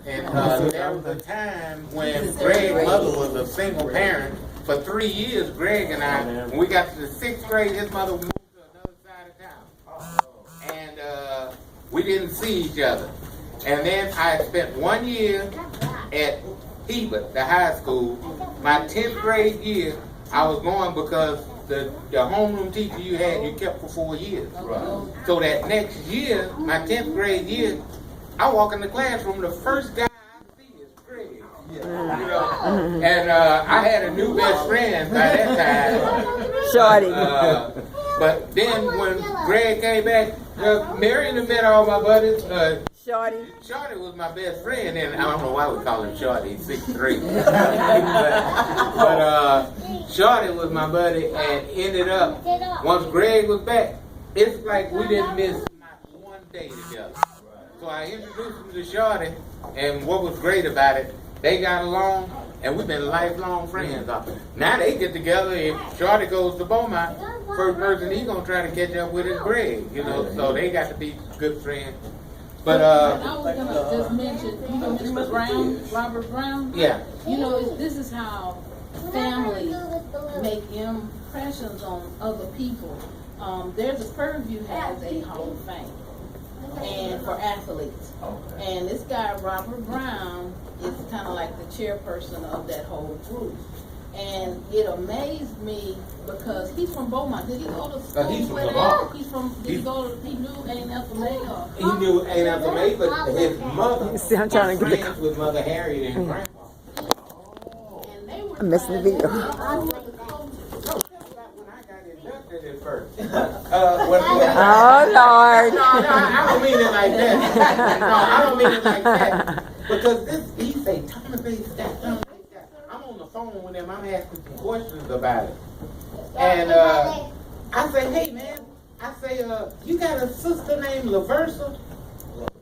And there was a time when Greg's mother was a single parent. For 3 years, Greg and I, when we got to the 6th grade, his mother moved to another side of town. And we didn't see each other. And then I spent 1 year at Hebert, the high school. My 10th grade year, I was going because the homeroom teacher you had, you kept for 4 years. Right. So that next year, my 10th grade year, I walk in the classroom, the first guy I see is Greg. Yeah. You know? And I had a new best friend by that time. Shorty. But then when Greg came back, Marion met all my buddies. Shorty. Shorty was my best friend, and I don't know why we call him Shorty, he's 6'3". but Shorty was my buddy, and ended up, once Greg was back, it's like we didn't miss not one day together. So I introduced him to Shorty, and what was great about it, they got along, and we've been lifelong friends. Now they get together, if Shorty goes to Beaumont, first person he's going to try to catch up with is Greg, you know, so they got to be good friends. But I was gonna just mention, you know, Mr. Brown, Robert Brown. Yeah. You know, this is how families make impressions on other people. There's a Purview has a Hall of Fame, and for athletes. And this guy Robert Brown is kind of like the chairperson of that whole group. And it amazed me because he's from Beaumont. Did he go to school? He's from where Lamar. He's from. Did he go to? He knew A&FMA or? He knew A&FMA, but his mother See, I'm trying to get friends with Mother Harriet and Grandpa. And they were I'm missing the video. When I got inducted at first. Oh, Lord. No, I don't mean it like that. No, I don't mean it like that. Because this, he say, Thomas that. I'm on the phone with him. I'm asking some questions about it. And I say, hey, man. I say, you got a sister named LaVersa?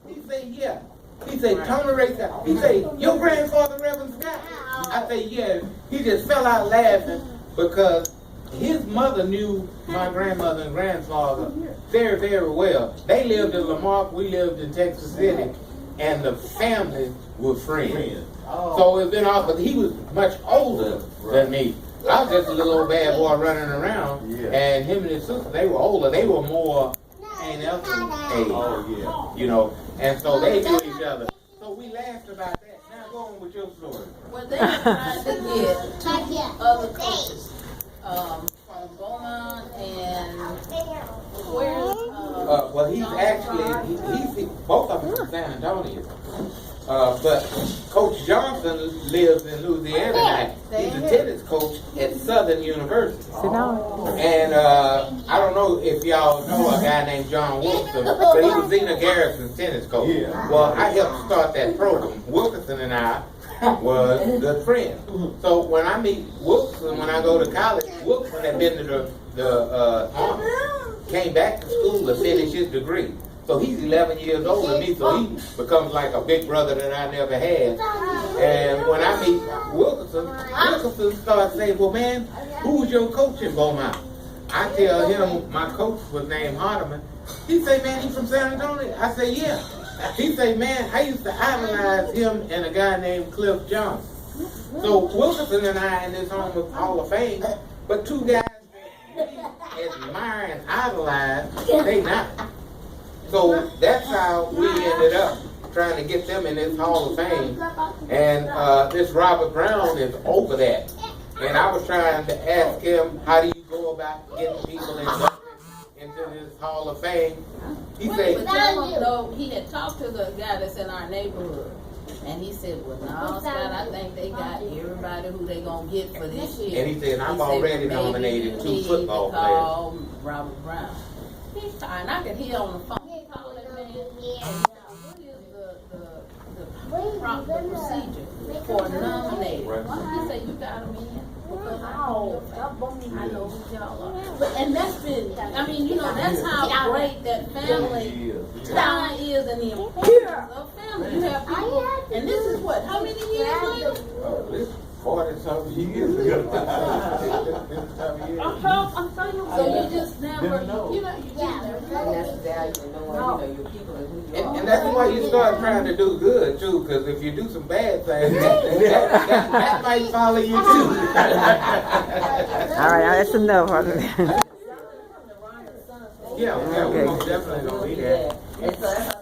He say, yeah. He say, Tony Ray Scott. He say, your grandfather, Reverend Scott? I say, yeah. He just fell out laughing because his mother knew my grandmother and grandfather very, very well. They lived in Lamarck. We lived in Texas City. And the family were friends. So it's been awesome. He was much older than me. I was just a little old bad boy running around. And him and his sister, they were older. They were more A&F age. You know. And so they knew each other. So we laughed about that. Now go on with your story. Well, they were trying to get other coaches from Beaumont and where's well, he's actually, he's both of them from San Antonio. But Coach Johnson lives in Louisiana now. He's a tennis coach at Southern University. And I don't know if y'all know a guy named John Wilson, but he was Zena Garrison's tennis coach. Well, I helped start that program. Wilkinson and I was good friends. So when I meet Wilkinson, when I go to college, Wilkinson had been to the Army, came back to school to finish his degree. So he's 11 years older than me, so he becomes like a big brother that I never had. And when I meet Wilkinson starts saying, well, man, who was your coach in Beaumont? I tell him my coach was named Hardeman. He say, man, he's from San Antonio? I say, yeah. He say, man, I used to idolize him and a guy named Cliff Johnson. So Wilkinson and I in this Hall of Fame, but two guys that we admire and idolize, they not. So that's how we ended up trying to get them in this Hall of Fame. And this Robert Brown is over that. And I was trying to ask him, how do you go about getting people into this Hall of Fame? He said, tell him though, he had talked to the guy that's in our neighborhood. And he said, well, no, Scott, I think they got everybody who they going to get for this year. And he said, I've already nominated 2 football players. Robert Brown. And I could hear on the phone. Call that man. What is the procedure for nominating? He said, you got him in. Because I know who y'all are. But, and that's been, I mean, you know, that's how great that family tie is and the importance of family. You have people, and this is what, how many years later? 40-something years ago. So you just never, you just never. And that's the value of knowing, your people and who you are. And that's why you start trying to do good too, because if you do some bad things, that might follow you too. All right, that's enough. Yeah, we're definitely gonna be there. And so that's